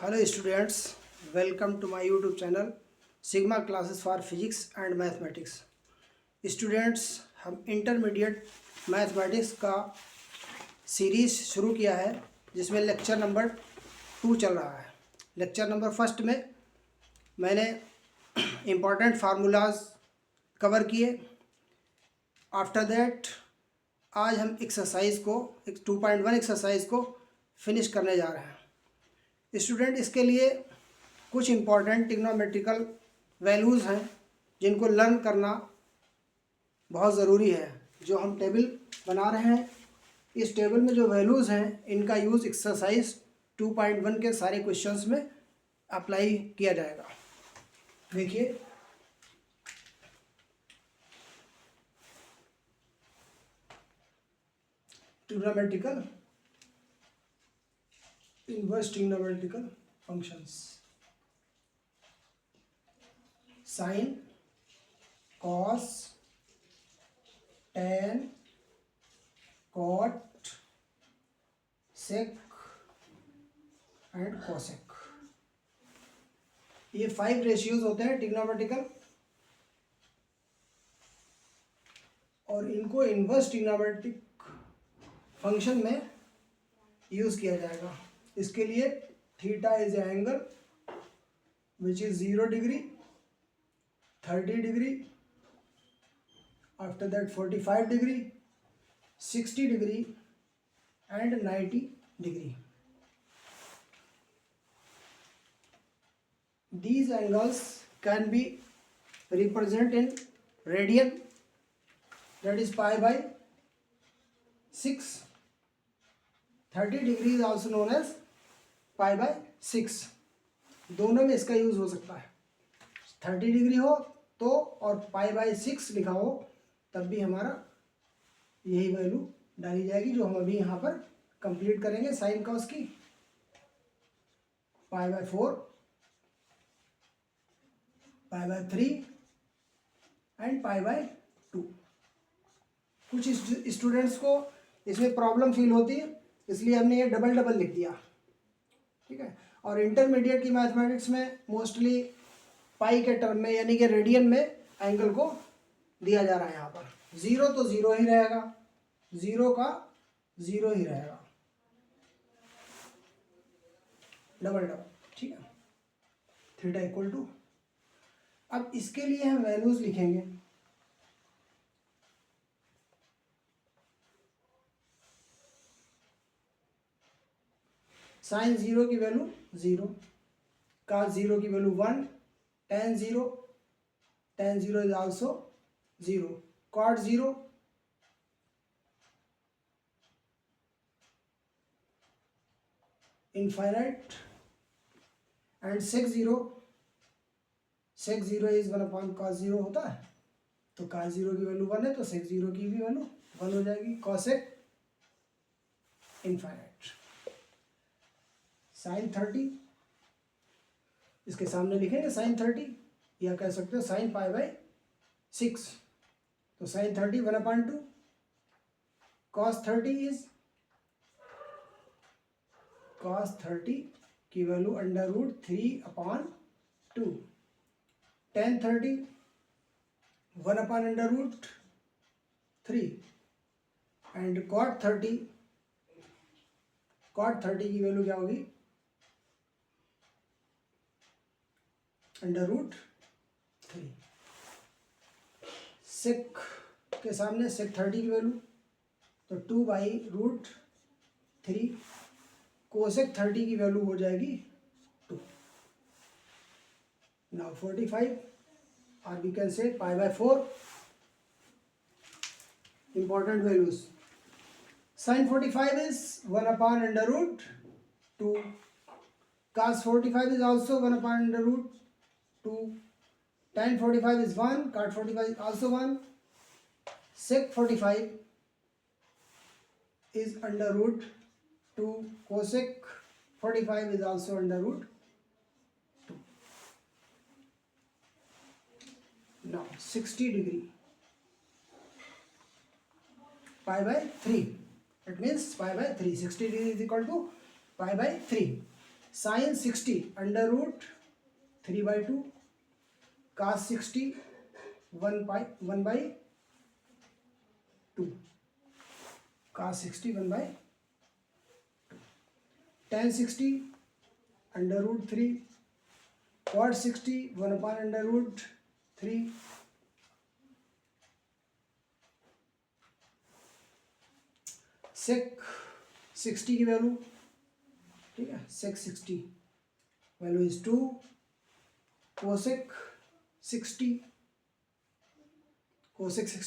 Hello students, welcome to my YouTube channel sigma classes for physics and mathematics. Students, हम intermediate mathematics का series शुरू किया है जिसमें लेक्चर नंबर 2 चल रहा है। लेक्चर नंबर फर्स्ट में मैंने इम्पॉर्टेंट फार्मूलाज कवर किए। आफ्टर दैट आज हम एक्सरसाइज को 2.1 एक्सरसाइज को फिनिश करने जा रहे हैं। स्टूडेंट, इसके लिए कुछ इम्पॉर्टेंट ट्रिग्नोमेट्रिकल वैल्यूज़ हैं जिनको लर्न करना बहुत ज़रूरी है। जो हम टेबल बना रहे हैं, इस टेबल में जो वैल्यूज़ हैं इनका यूज़ एक्सरसाइज 2.1 के सारे क्वेश्चंस में अप्लाई किया जाएगा। देखिए, trigonometrical inverse trigonometrical functions: sin, cos, tan, cot, sec and cosec। ये 5 रेशियोज होते हैं ट्रिग्नोमेट्रिकल, और इनको इन्वर्स ट्रिग्नोमेट्रिक फंक्शन में यूज़ किया जाएगा। इसके लिए theta is angle which is 0 degree, 30 degree, after that 45 degree, 60 degree and 90 degree. These angles can be represented in radian, that is pi by 6. 30 degree is also known as pi by 6। दोनों में इसका use हो सकता है। 30 degree हो तो और पाई by 6 लिखा हो तब भी हमारा यही वैल्यू डाली जाएगी जो हम अभी यहाँ पर कंप्लीट करेंगे। साइन कॉस की पाई by 4, pi by 3 and pi by 2। कुछ स्टूडेंट्स को इसमें प्रॉब्लम फील होती है, इसलिए हमने ये डबल डबल लिख दिया, ठीक है। और इंटरमीडिएट की मैथमेटिक्स में मोस्टली पाई के टर्म में यानी कि रेडियन में एंगल को दिया जा रहा है। यहाँ पर 0 तो 0 ही रहेगा, 0 का 0 ही रहेगा, डबल डबल, ठीक है। थीटा इक्वल टू, अब इसके लिए हम वैल्यूज लिखेंगे। साइन 0 की वैल्यू 0, cos 0 की value 1, tan 0 is also 0, cot 0 infinite and sec 0 is 1 upon cos 0 होता है, तो cos 0 की वैल्यू 1 है तो sec 0 की भी वैल्यू 1 हो जाएगी। cosec infinite. साइन 30 इसके सामने लिखेंगे साइन 30, या कह सकते हो साइन पाई बाय 6, तो साइन 30 1/2, cos 30 की वैल्यू √3/2, tan 30 1/√3 एंड cot 30 की वैल्यू क्या होगी √3। सेक के सामने सेक 30 की वैल्यू तो 2/√3, कोसेक 30 की वैल्यू हो जाएगी 2। नाउ 45 और we can say pi by 4। Important values, sine 45 is 1/√2, cos 45 is also 1/√2, tan 45 is 1, cot 45 is also 1, sec 45 is √2, cosec 45 is also √2। now 60 degree pi by 3, it means pi by 3, 60 degree is equal to pi by 3। Sine 60 under root 3/2, cos 60 1/2, cos 60 1/2, tan 60 under root 3, cot 60 1/√3, sec 60 की value, ठीक है, sec 60 value is 2, cosec 60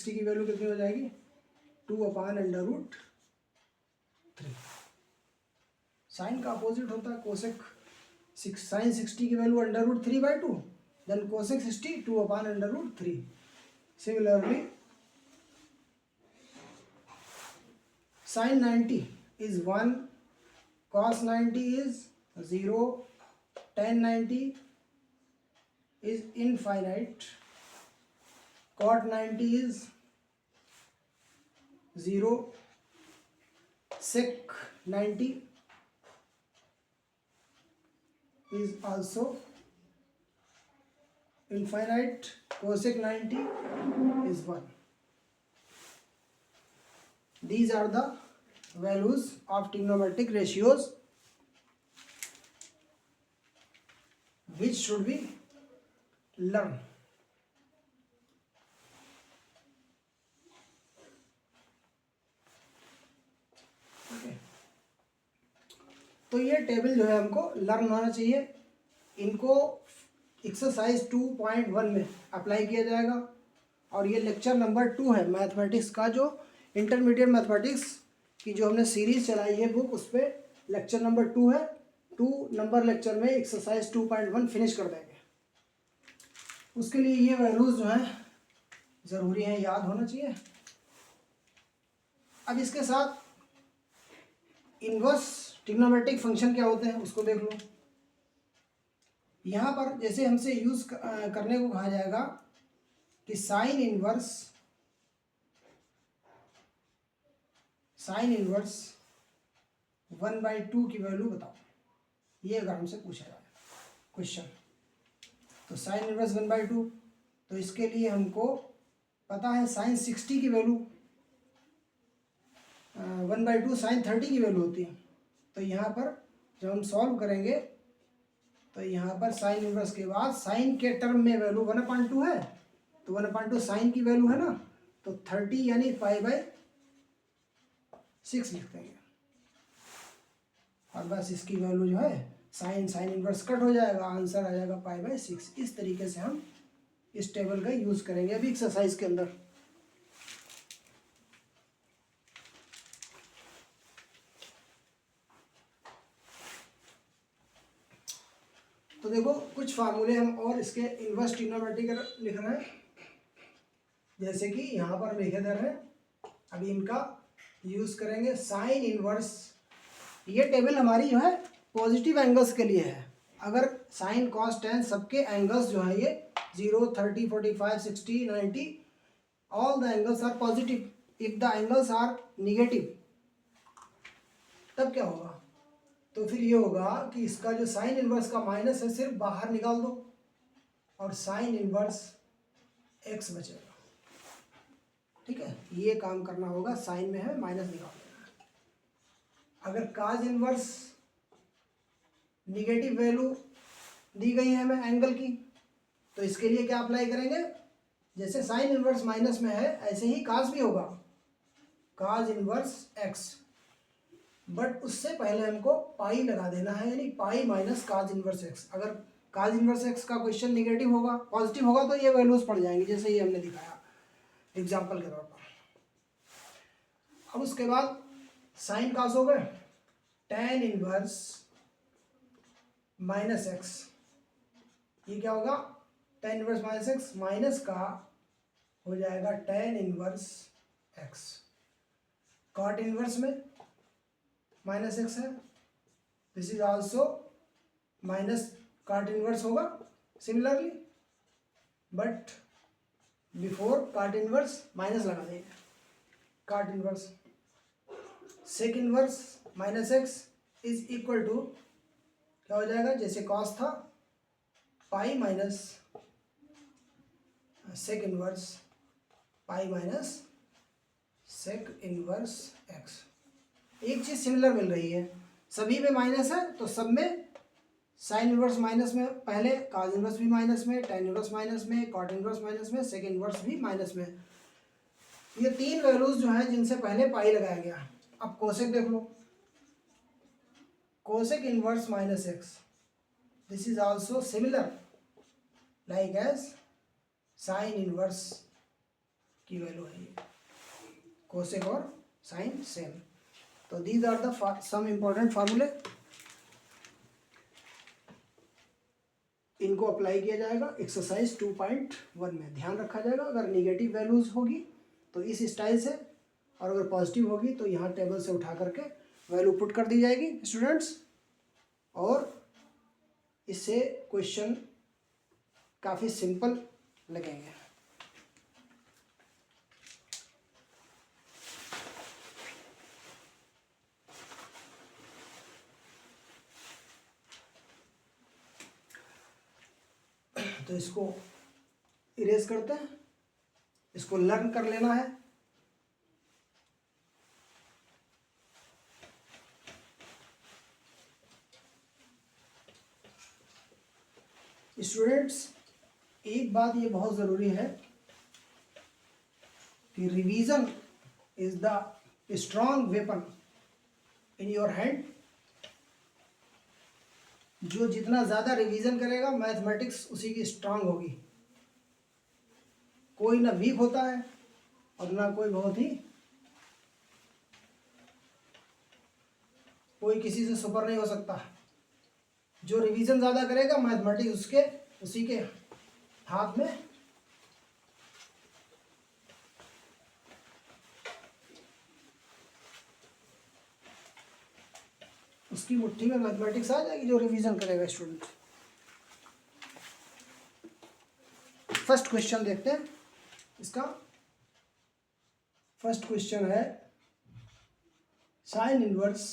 की value कितनी हो जाएगी 2/√3। Sign का opposite होता है कोसेक, साइन 60 की value √3/2, then cosec 60 2/√3। Similarly sine 90 is 1, cos 90 is 0, tan 90 is infinite, cot 90 is 0, sec 90 is also infinite, cosec 90 is 1. These are the values of trigonometric ratios which should be learned. Okay. तो ये table जो है हमको learn होना चाहिए, इनको exercise 2.1 में apply किया जाएगा। और ये लेक्चर नंबर 2 है मैथमेटिक्स का, जो इंटरमीडिएट मैथमेटिक्स की जो हमने सीरीज चलाई है बुक, उस पर लेक्चर नंबर 2 है। 2 नंबर लेक्चर में एक्सरसाइज 2.1 फिनिश कर देंगे। उसके लिए ये वैल्यूज जो हैं ज़रूरी हैं, याद होना चाहिए। अब इसके साथ इन्वर्स ट्रिग्नोमेट्रिक फंक्शन क्या होते हैं उसको देख लो। यहाँ पर जैसे हमसे यूज़ करने को कहा जाएगा कि साइन इन्वर्स 1/2 की वैल्यू बताओ, ये अगर हमसे पूछा जाए क्वेश्चन, तो साइन इन्वर्स 1/2, तो इसके लिए हमको पता है साइन 60 की वैल्यू 1/2 साइन 30 की वैल्यू होती है। तो यहाँ पर जब हम सॉल्व करेंगे तो यहाँ पर साइन इन्वर्स के बाद साइन के टर्म में वैल्यू 1/2 है, तो 1/2 साइन की वैल्यू है ना, तो 30 यानी π/6 लिख देंगे। और बस इसकी वैल्यू जो है साइन इन्वर्स कट हो जाएगा, आंसर आ जाएगा π/6। इस तरीके से हम इस टेबल का यूज़ करेंगे अभी एक्सरसाइज के अंदर। तो देखो कुछ फार्मूले हम और इसके इन्वर्स ट्रिग्नोमेट्री का लिख रहे हैं, जैसे कि यहाँ पर लिखे दे रहे हैं, अभी इनका यूज़ करेंगे। साइन इन्वर्स, ये टेबल हमारी जो है पॉजिटिव एंगल्स के लिए है। अगर साइन कॉस टेन सबके एंगल्स जो है ये 0, 30, 45, 60, 90 all the angles are positive. If the angles are negative तब क्या होगा, तो फिर ये होगा कि इसका जो साइन इन्वर्स का माइनस है सिर्फ बाहर निकाल दो और साइन इन्वर्स x बचेगा। ठीक है, ये काम करना होगा, साइन में है माइनस निकाल देना। अगर काज इन्वर्स निगेटिव वैल्यू दी गई है हमें एंगल की, तो इसके लिए क्या अप्लाई करेंगे, जैसे साइन इन्वर्स माइनस में है ऐसे ही काज भी होगा, काज इन्वर्स x। बट उससे पहले हमको पाई लगा देना है, यानी पाई माइनस काज इन्वर्स एक्स। अगर काज इन्वर्स एक्स का क्वेश्चन निगेटिव होगा, पॉजिटिव होगा तो ये वैल्यूज पड़ जाएंगी, जैसे ये हमने दिखाया एग्जांपल के तौर पर। अब उसके बाद साइन काज हो गए, टेन इन्वर्स माइनस एक्स, ये क्या होगा, tan inverse minus x minus का हो जाएगा tan inverse x. Cot inverse में माइनस एक्स है, this is also minus cot inverse होगा similarly, but before cot inverse minus लगा देंगे। Cot inverse sec inverse minus x is equal to क्या हो जाएगा, जैसे कॉस था pi minus sec inverse pi minus sec inverse x. एक चीज़ सिमिलर मिल रही है, सभी में माइनस है तो सब में साइन इनवर्स माइनस में, पहले काज इनवर्स भी माइनस में, टेन इनवर्स माइनस में, कॉट इनवर्स माइनस में, सेक इनवर्स भी माइनस में। ये तीन वैल्यूज जो है जिनसे पहले पाई लगाया गया। अब कोसेक देख लो, cosec inverse minus x, this is also similar like as sine inverse की वैल्यू है ये, कोसेक और साइन सेम। तो these are the some important फार्मूले, इनको अप्लाई किया जाएगा एक्सरसाइज 2.1 में। ध्यान रखा जाएगा, अगर निगेटिव वैल्यूज होगी तो इस स्टाइल से, और अगर पॉजिटिव होगी तो यहाँ टेबल से उठा करके वैल्यू पुट कर दी जाएगी स्टूडेंट्स, और इससे क्वेश्चन काफ़ी सिंपल लगेंगे। तो इसको इरेज करते हैं, इसको लर्न कर लेना है। स्टूडेंट्स, एक बात ये बहुत ज़रूरी है कि revision is the strong weapon in your hand. जो जितना ज़्यादा रिवीजन करेगा मैथमेटिक्स उसी की स्ट्रांग होगी। कोई ना वीक होता है और ना कोई बहुत ही, कोई किसी से सुपर नहीं हो सकता। जो रिवीजन ज़्यादा करेगा मैथमेटिक्स उसी के हाथ में उसकी मुट्ठी में मैथमेटिक्स आ जाएगी, जो रिवीजन करेगा स्टूडेंट। फर्स्ट क्वेश्चन देखते हैं इसका। फर्स्ट क्वेश्चन है साइन इनवर्स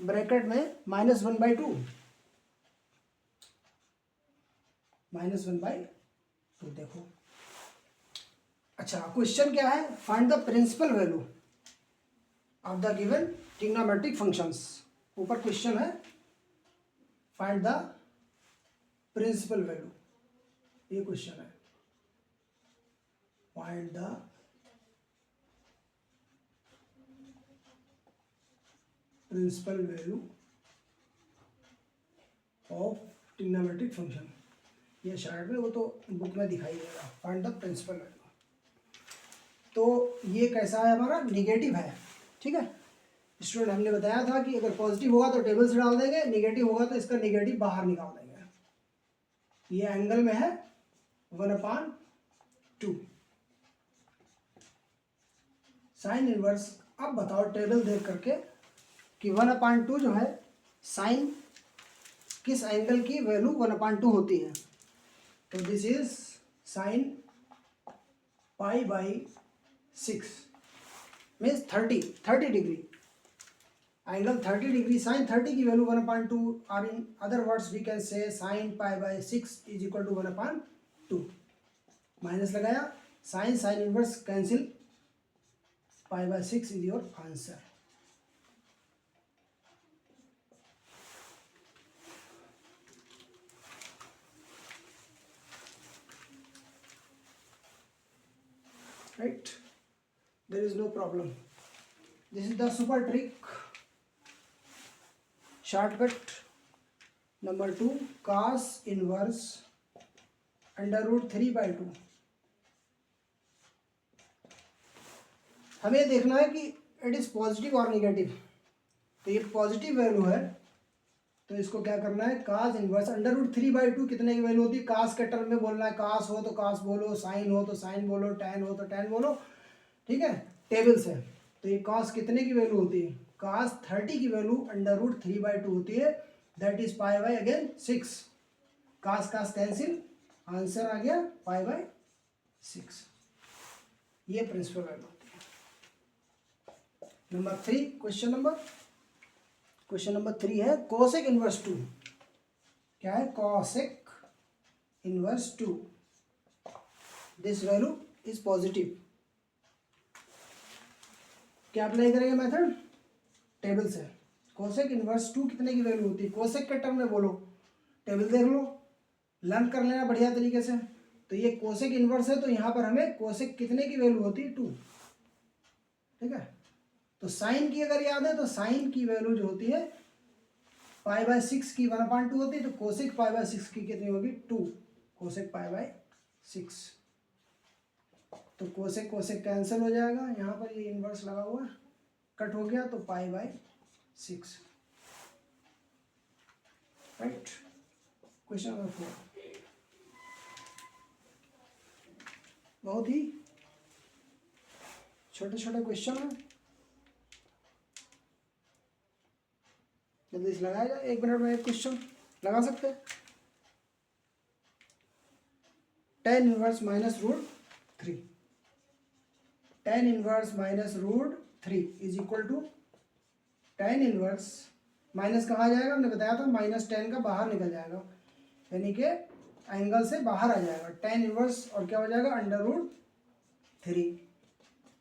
ब्रैकेट में -1/2, -1/2 देखो। अच्छा, क्वेश्चन क्या है, find the principal value of the given trigonometric functions. ऊपर क्वेश्चन है फाइंड द प्रिंसिपल वैल्यू, ये क्वेश्चन है, find the principal value of trigonometric function. ये शार्ट में, वो तो बुक में दिखाई देगा। फाइंड द प्रिंसिपल वैल्यू, तो ये कैसा है, हमारा निगेटिव है, ठीक है स्टूडेंट। हमने बताया था कि अगर पॉजिटिव होगा तो टेबल से डाल देंगे, निगेटिव होगा तो इसका निगेटिव बाहर निकाल देंगे। ये एंगल में है 1/2 साइन इनवर्स। अब बताओ टेबल देख करके कि 1/2 जो है साइन किस एंगल की वैल्यू 1/2 होती है। तो this is sine π/6 means 30 degree, angle 30 degree. Sine 30 की वैल्यू 1/2, और in other words we can say sine π/6 is equal to 1/2। Minus लगाया, sine inverse cancel, π/6 is your answer. Right, there is no problem. This is the super trick. Shortcut number 2, cos inverse √3/2। हमें देखना है कि it is positive और negative. तो ये positive value है, तो इसको क्या करना है, कास इनवर्स √3/2 कितने की वैल्यू होती है, कास के टर्म में बोलना है। कास हो तो कास बोलो, साइन हो तो साइन बोलो, टैन हो तो टैन बोलो, ठीक है टेबल से। तो ये कास कितने की वैल्यू होती है, कास 30 की वैल्यू √3/2 होती है, that is π/6। Cos cos cancel, answer आ गया π/6। ये प्रिंसिपल वैल्यू होती है। नंबर 3, क्वेश्चन नंबर 3 है कोसेक इनवर्स 2। क्या है? Cosec inverse 2, this value is positive. क्या अप्लाई करेंगे मेथड? टेबल से। कोसेक इनवर्स 2 कितने की वैल्यू होती है? कोसेक के टर्म में बोलो, टेबल देख लो, लर्न कर लेना बढ़िया तरीके से। तो ये कोसेक इनवर्स है, तो यहाँ पर हमें कोसेक कितने की वैल्यू होती है? 2। ठीक है, तो साइन की अगर याद है तो साइन की वैल्यू जो होती है π/6 की 1/2 होती है, तो कोसेक π/6 की कितनी होगी? 2। कोसेक π/6, तो कोसेक कोसेक कैंसिल हो जाएगा, यहाँ पर ये इनवर्स लगा हुआ कट हो गया, तो π/6। राइट। क्वेश्चन नंबर 4 बहुत ही छोटे छोटे क्वेश्चन है, जल्दी से लगाया जाए। 1 मिनट में एक क्वेश्चन लगा सकते हैं। tan inverse minus root 3, tan inverse minus root 3 is equal to tan inverse, minus कहाँ जाएगा? हमने बताया था माइनस tan का बाहर निकल जाएगा, यानी कि एंगल से बाहर आ जाएगा। tan इनवर्स और क्या हो जाएगा? Under root 3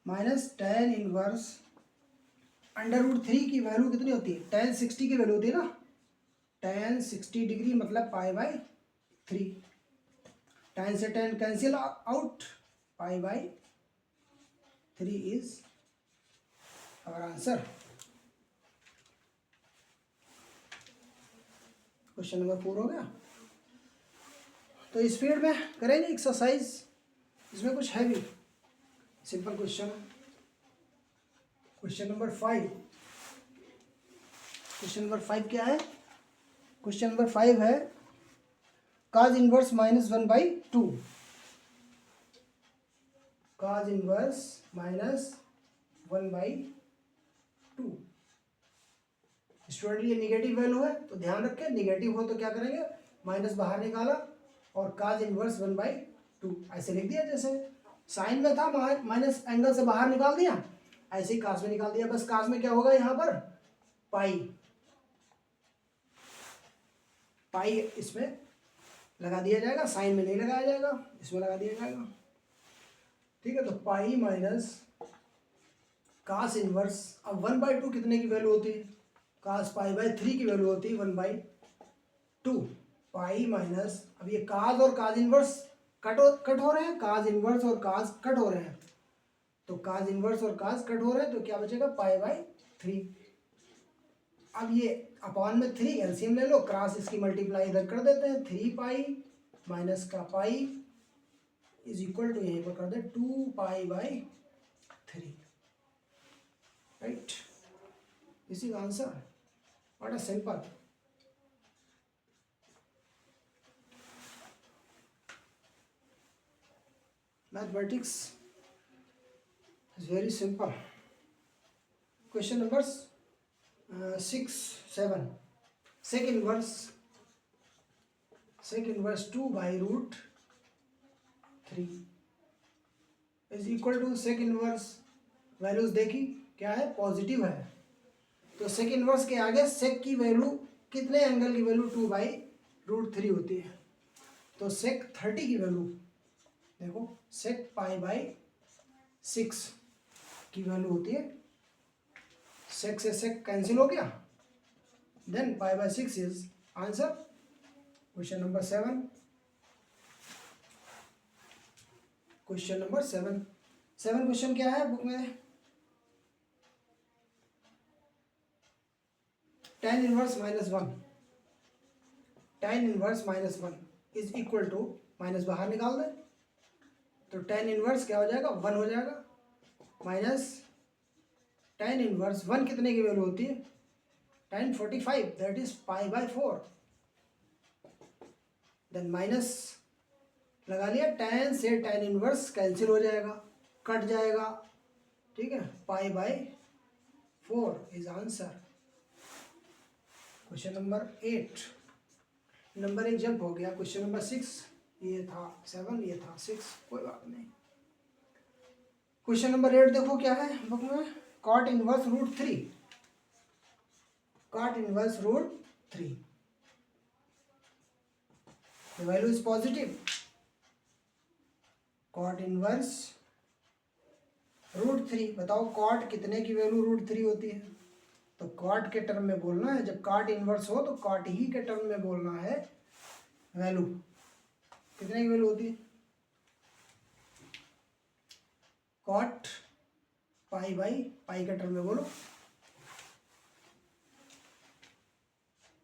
minus tan inverse under root 3 की वैल्यू कितनी होती है? tan 60 की वैल्यू होती है ना, tan 60 डिग्री मतलब π/3। tan से tan cancel out, π/3 is our answer. Question number 4 हो गया। तो स्पीड में करेंगे एक्सरसाइज, इसमें कुछ है भी simple question. Question number 5, question number 5 क्या है? क्वेश्चन नंबर 5 है cos inverse -1/2, cos inverse -1/2। Student ये निगेटिव वैल्यू है, तो ध्यान रखें निगेटिव हो तो क्या करेंगे? माइनस बाहर निकाला और cos इनवर्स 1/2 ऐसे लिख दिया, जैसे साइन में था माइनस एंगल से बाहर निकाल दिया, ऐसे ही कास में निकाल दिया। बस कास में क्या होगा? यहाँ पर पाई इसमें लगा दिया जाएगा, साइन में नहीं लगाया जाएगा, इसमें लगा दिया जाएगा। ठीक है, तो पाई माइनस कास इनवर्स, अब 1/2 कितने की वैल्यू होती है? कास π/3 की वैल्यू होती है 1/2। पाई माइनस, अब ये कास और कास इनवर्स कट हो रहे हैं, कास इनवर्स और कास कट हो रहे हैं, तो कास इनवर्स और कास कट हो रहे हैं, तो क्या बचेगा? π/3। अब ये अपॉन में 3 एलसीएम ले लो, क्रॉस इसकी मल्टीप्लाई इधर कर देते हैं, 3 पाई माइनस का पाई इज इक्वल टू, यहीं पर कर दे 2 π/3। Right, this is answer. What a simple. Mathematics is very simple. Question numbers 6, 7, sec inverse 2/√3 is equal to sec inverse, values देखी क्या है? पॉजिटिव है, तो sec इनवर्स के आगे sec की वैल्यू कितने एंगल की वैल्यू? 2/√3 होती है, तो sec 30 की वैल्यू देखो, sec π/6 की वैल्यू होती है, sec से sec कैंसिल हो गया, then π/6 is answer. Question number 7, question number 7 question क्या है बुक में? tan inverse -1, tan inverse -1 is equal to, minus बाहर निकाल दें, तो tan इनवर्स क्या हो जाएगा? 1 हो जाएगा, माइनस tan इनवर्स 1 कितने की वैल्यू होती है? tan 45, that is π/4, then minus लगा लिया, tan से tan इनवर्स कैंसिल हो जाएगा, कट जाएगा, ठीक है, π/4 is answer. Question number 8, number 1 jump हो गया। क्वेश्चन नंबर 6, ये था 7, ये था 6, कोई बात नहीं। क्वेश्चन नंबर 8 देखो क्या है बुक में? cot inverse √3, cot inverse root 3. The value is positive. cot inverse root 3. बताओ कॉट कितने की वैल्यू रूट 3 होती है? तो कॉट के टर्म में बोलना है. जब कॉट इनवर्स हो तो कॉट ही के टर्म में बोलना है. वैल्यू कितने की वैल्यू होती है? कॉट पाई बाई पाई के टर्म में बोलो,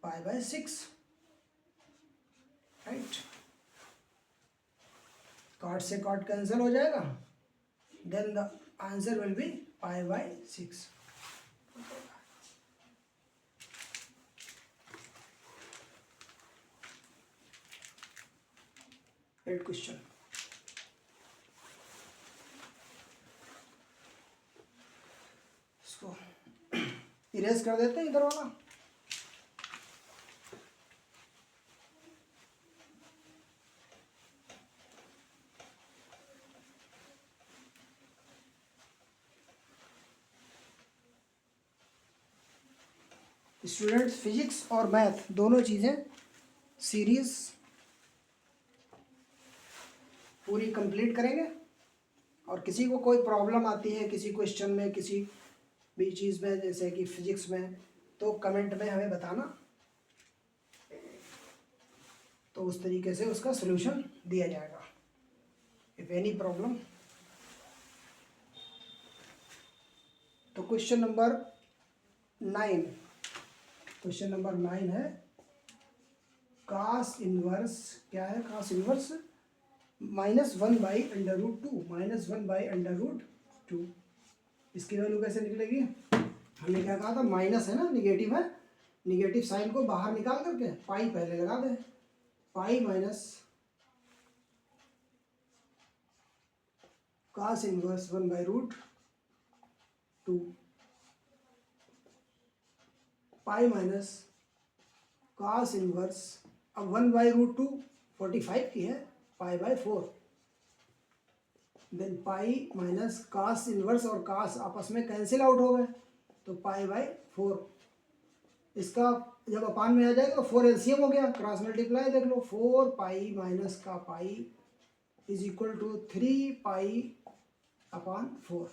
पाई बाय 6. राइट. कॉट से कॉट कैंसिल हो जाएगा. Then the answer will be pi by 6. Eight question. इसको इरेज कर देते हैं इधर वाला. स्टूडेंट्स फिजिक्स और मैथ दोनों चीज़ें सीरीज पूरी कंप्लीट करेंगे. और किसी को कोई प्रॉब्लम आती है किसी क्वेश्चन में, किसी भी चीज़ में, जैसे कि फिजिक्स में, तो कमेंट में हमें बताना. तो उस तरीके से उसका सलूशन दिया जाएगा. If any problem. तो क्वेश्चन नंबर 9. क्वेश्चन नंबर 9 है कास इनवर्स. क्या है cos inverse? -1 by under root 2. -1 by under root 2. इसकी वैल्यू कैसे निकलेगी? हमने क्या कहा था? माइनस है ना, निगेटिव है. निगेटिव साइन को बाहर निकाल करके पाई पहले लगा दे. Pi minus cos inverse 1 by root 2. Pi minus cos inverse. अब 1 बाई रूट 2 45 की है. Pi by 4. Then pi minus cos inverse और कास आपस में कैंसिल आउट हो गए, तो पाई बाय 4. इसका जब अपान में आ जाएगा तो 4 एलसीएम हो गया. क्रॉस मल्टीप्लाई देख लो. 4 पाई माइनस का pi is equal to 3 pi upon 4.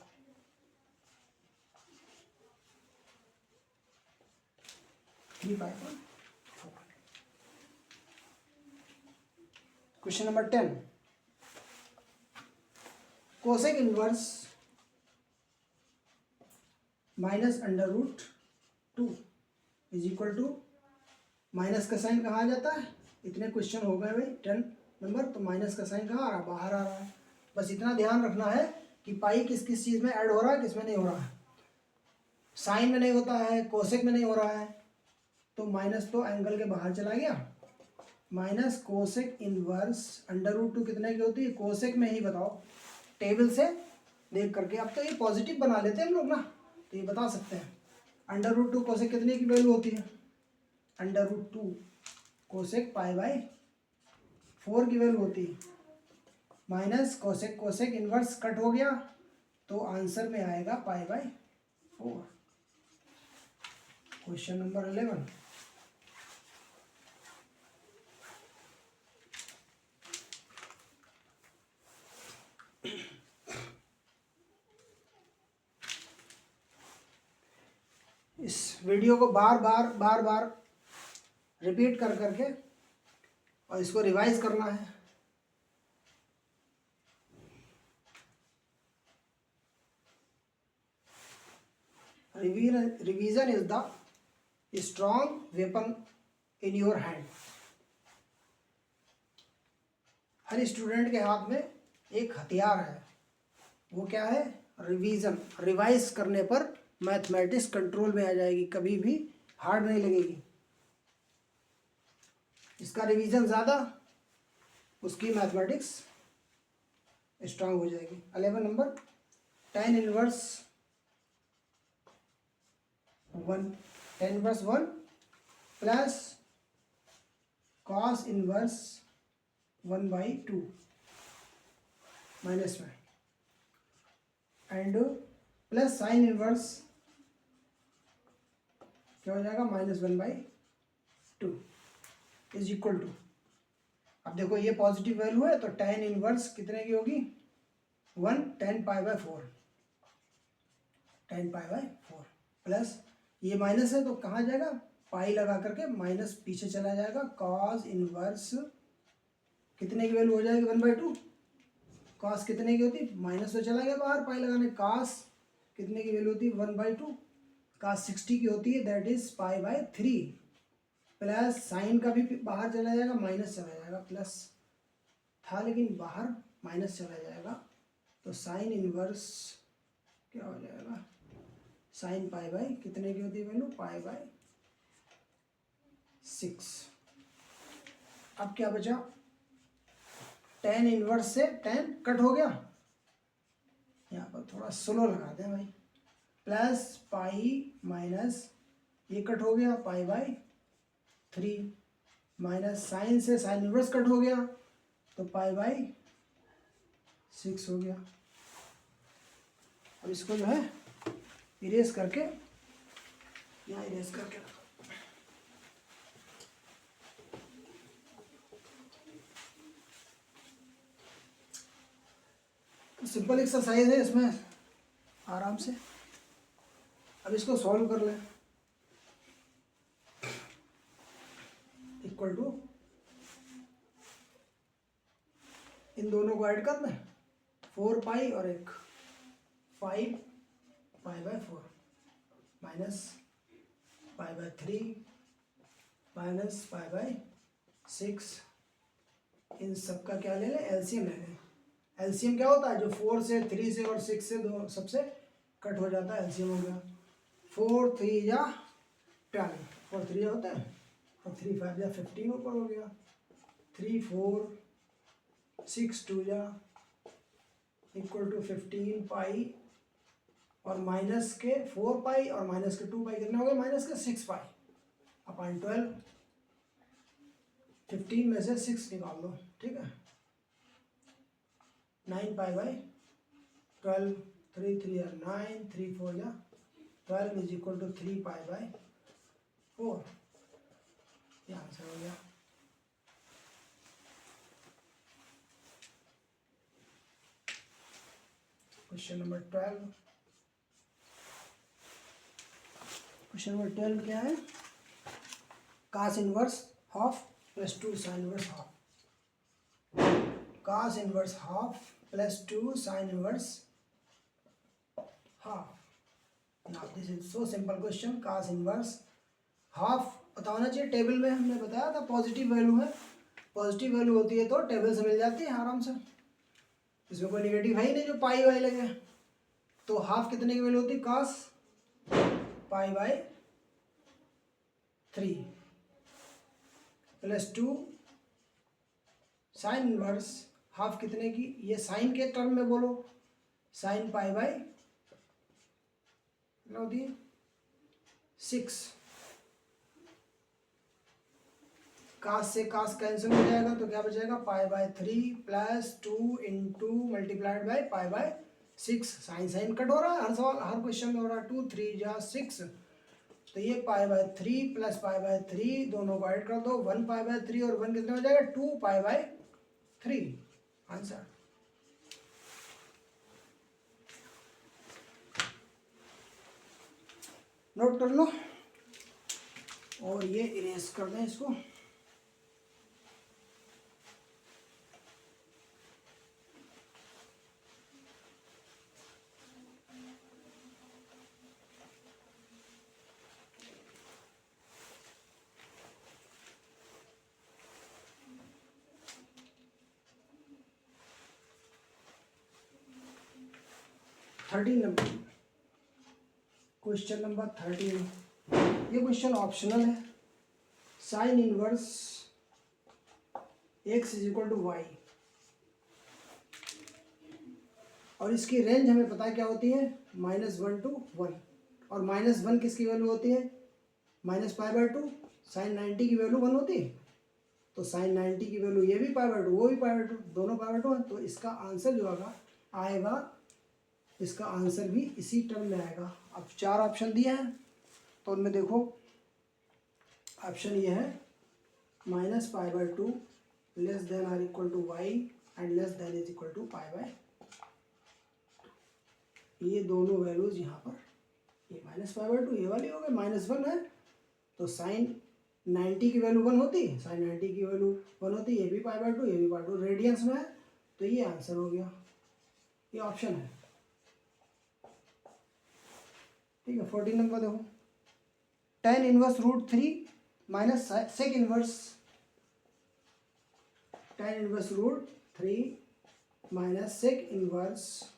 3 pi upon 4. Question number 10. Cosec inverse minus under root 2 is equal to. Minus का साइन कहाँ आ जाता है? इतने क्वेश्चन हो गए भाई 10 नंबर. तो माइनस का साइन कहाँ आ रहा है? बाहर आ रहा है. बस इतना ध्यान रखना है कि पाई किस किस चीज़ में ऐड हो रहा है, किस में नहीं हो रहा है. साइन में नहीं होता है, कोसेक में नहीं हो रहा है. तो माइनस तो एंगल के बाहर चला गया. Minus cosec inverse under root 2 कितने की होती है? कोसेक में ही बताओ टेबल से देख करके. अब तो ये पॉजिटिव बना लेते हैं हम लोग ना, तो ये बता सकते हैं. अंडर रूट 2 कोसेक कितने की वैल्यू होती है? Under root 2 cosec pi by 4 की वैल्यू होती है. Minus cosec cosec inverse cut हो गया, तो आंसर में आएगा पाई बाय 4. Question number 11. इस वीडियो को बार बार रिपीट कर करके और इसको रिवाइज करना है. Revision is the strong weapon in your hand. Her student के हाथ में एक हथियार है. वो क्या है? रिवीजन. रिवाइज करने पर मैथमेटिक्स कंट्रोल में आ जाएगी, कभी भी हार्ड नहीं लगेगी. इसका रिवीजन ज़्यादा, उसकी मैथमेटिक्स स्ट्रांग हो जाएगी. 11 number. tan inverse 1. tan inverse 1 plus cos inverse 1 by 2 minus में, एंड प्लस साइन इनवर्स क्या हो जाएगा -1/2 इज इक्वल टू, अब देखो ये पॉजिटिव वैल्यू है तो tan इनवर्स कितने की होगी 1 tan π/4, tan π/4 प्लस ये माइनस है तो कहाँ जाएगा पाई लगा करके माइनस पीछे चला जाएगा, cos इनवर्स कितने की वैल्यू हो जाएगी 1/2, cos कितने की होती माइनस तो चला गया बाहर पाई लगाने, cos कितने की वैल्यू होती है 1/2, cos 60 की होती है दैट इज π/3 प्लस साइन का भी बाहर चला जाएगा माइनस चला जाएगा, प्लस था लेकिन बाहर माइनस चला जाएगा तो साइन इनवर्स क्या हो जाएगा साइन π/ कितने की होती है वैल्यू π/6। अब क्या बचा tan इनवर्स से tan कट हो गया, यहाँ पर थोड़ा स्लो लगाते हैं भाई, प्लस पाई माइनस ये कट हो गया π/3 माइनस साइन से साइन इनवर्स कट हो गया तो π/6 हो गया। अब इसको जो है इरेज करके यहाँ इरेज करके तो सिंपल एक्सरसाइज है इसमें आराम से। अब इसको सॉल्व कर लें, इक्वल टू इन दोनों को ऐड कर दें 4 पाई और एक 5 π/4 माइनस π/3 माइनस π/6, इन सब का क्या ले लें एलसीएम ले लें। एलसीएम क्या होता है जो 4 से 3 से और 6 से दो सबसे कट हो जाता है, एलसीएम हो गया 4 3 या 12, 4 3 होता है और 3 5 या 15 ऊपर हो गया, 3 4 6 2 या इक्वल टू 15 पाई और माइनस के 4 पाई और माइनस के 2 पाई कितना हो गया माइनस के 6 पाई अपॉन 12, 15 में से 6 निकाल दो, ठीक है 9 π/12, 3 3 या 9, 3 4 या 12 इज इक्वल टू 3 π/4, ये आंसर हो गया। क्वेश्चन नंबर 12, क्वेश्चन नंबर 12 क्या है cos inverse half plus 2 sine inverse half, cos inverse half plus 2 sine inverse half. Now this is so simple question, cos inverse half पता होना चाहिए, table में हमने बताया था पॉजिटिव वैल्यू है, पॉजिटिव वैल्यू होती है तो टेबल से मिल जाती है आराम से, इसमें कोई नेगेटिव है ही नहीं जो पाई वाई लगे, तो हाफ कितने की वैल्यू होती है cos π/3 plus 2 sine inverse half कितने की, ये साइन के टर्म में बोलो साइन कितना होती है 6, कास से कास कैंसिल हो जाएगा तो क्या बचेगा π/3 plus 2 into multiplied by π/6, sine sine cut हो रहा है हर सवाल हर क्वेश्चन में हो रहा है, 2 3 या 6 तो ये π/3 प्लस π/3 दोनों को ऐड कर दो 1 π/3 और 1 कितना हो जाएगा 2 π/3 आंसर। नोट कर लो और ये इरेज कर दें इसको, क्वेश्चन नंबर 13, ये क्वेश्चन ऑप्शनल है, sine inverse x is equal to y और इसकी रेंज हमें पता क्या होती है -1 to 1 और -1 किसकी वैल्यू होती है -π/2, साइन 90 की वैल्यू 1 होती है तो साइन 90 की वैल्यू ये भी π/2 वो भी π/2 दोनों π/2 है, तो इसका आंसर जो आएगा इसका आंसर भी इसी टर्म में आएगा। अब 4 ऑप्शन दिए हैं तो उनमें देखो ऑप्शन ये है -π/2 less than or equal to y and less than is equal to π/2। ये दोनों वैल्यूज यहाँ पर, ये -π/2 ये वाली हो गई, -1 है तो साइन 90 की वैल्यू 1 होती है, साइन 90 की वैल्यू 1 होती है, ये भी π/2 ये भी π/2 रेडियंस में है, तो ये आंसर हो गया, ये ऑप्शन है। ठीक है, 14 नंबर देखो, tan inverse √3 minus sec inverse, tan inverse √3 minus sec inverse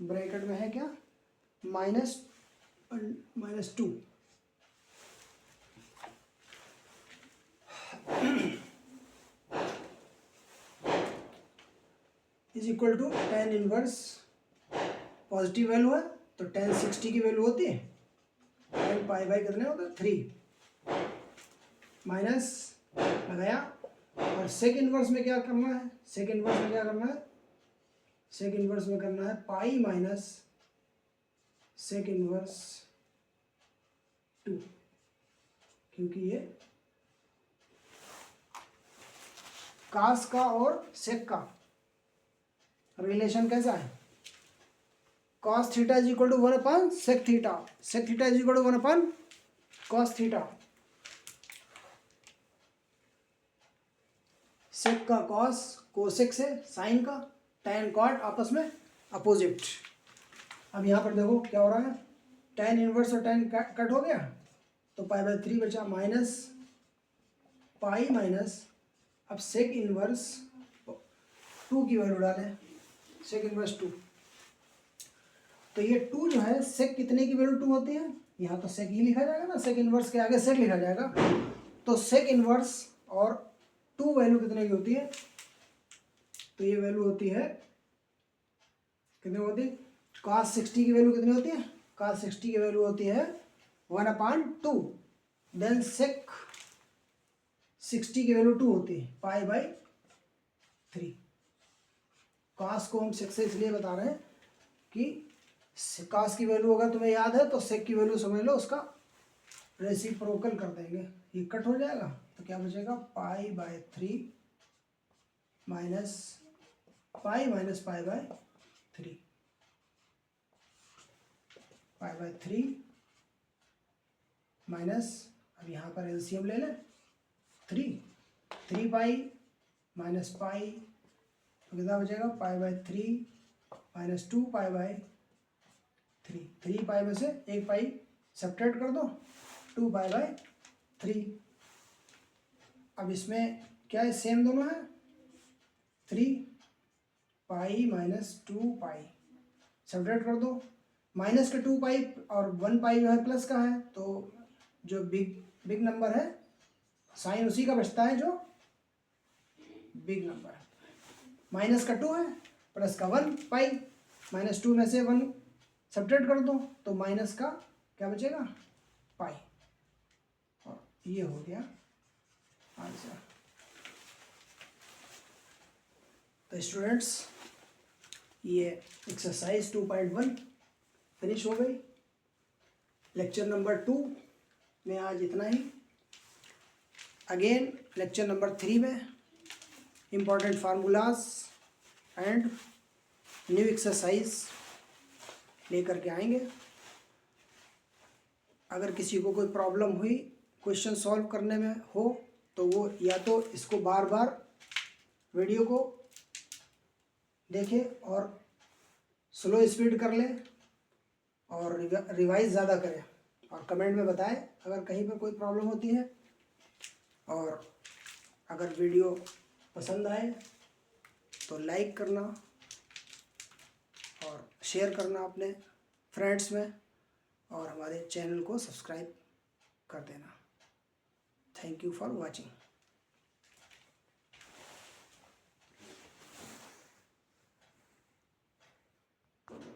bracket में है क्या, -2 is equal to tan inverse, positive value है तो tan 60 की वैल्यू होती है, tan π/, कितने होते हैं 3, माइनस लगाया, और सेक इनवर्स में क्या करना है, सेक इनवर्स में क्या करना है, सेक इनवर्स में करना है पाई माइनस सेक इनवर्स 2, क्योंकि ये कास का और सेक का रिलेशन कैसा है, cos theta is equal to 1/sec theta, sec theta is equal to 1/cos theta, sec का कॉस, कोसेक से साइन का, tan कॉट आपस में अपोजिट। अब यहाँ पर देखो क्या हो रहा है, tan इनवर्स और tan कट हो गया तो π/3 बचा, माइनस पाई माइनस, अब सेक इनवर्स 2 की वैल्यू डालें, सेक इनवर्स 2, तो ये 2 जो है सेक कितने की वैल्यू 2 होती है, यहाँ तो सेक ही लिखा जाएगा ना, सेक इनवर्स के आगे सेक लिखा जाएगा, तो सेक इनवर्स और 2 वैल्यू कितने की होती है, तो ये वैल्यू होती है कितनी होती है, cos 60 की वैल्यू कितनी होती है, cos 60 की वैल्यू होती है 1/2, देन सेक 60 की वैल्यू 2 होती है π/3। cos को हम सेक से इसलिए बता रहे हैं कि cos की वैल्यू अगर तुम्हें याद है तो सेक की वैल्यू समझ लो, उसका रेसिप्रोकल कर देंगे, ये कट हो जाएगा तो क्या बचेगा, π/3 माइनस पाई माइनस π/3, π/3 माइनस, अब यहाँ पर एलसीएम ले लें, 3 पाई माइनस पाई, तो कितना बचेगा, π/3 माइनस 2 π/3, 3 पाई में से 1 पाई सब्ट्रैक्ट कर दो, 2 π/3। अब इसमें क्या है, सेम दोनों है, 3 पाई माइनस 2 पाई सब्ट्रैक्ट कर दो, माइनस के 2 पाई और 1 पाई जो है प्लस का है, तो जो बिग नंबर है साइन उसी का बचता है जो बिग नंबर है, माइनस का 2 है प्लस का 1 पाई, माइनस 2 में से 1 सब्ट्रैक्ट कर दो तो माइनस का क्या बचेगा, पाई, और ये हो गया आंसर। तो स्टूडेंट्स ये एक्सरसाइज 2.1 फिनिश हो गई। लेक्चर नंबर 2 में आज इतना ही। अगेन लेक्चर नंबर 3 में important formulas and new exercise लेकर के आएंगे। अगर किसी को कोई प्रॉब्लम हुई क्वेश्चन सॉल्व करने में हो तो वो या तो इसको बार बार वीडियो को देखे और स्लो स्पीड कर ले और रिवाइज ज़्यादा करें और कमेंट में बताएं अगर कहीं पर कोई प्रॉब्लम होती है। और अगर वीडियो पसंद आए तो लाइक करना और शेयर करना अपने फ्रेंड्स में और हमारे चैनल को सब्सक्राइब कर देना। Thank you for watching.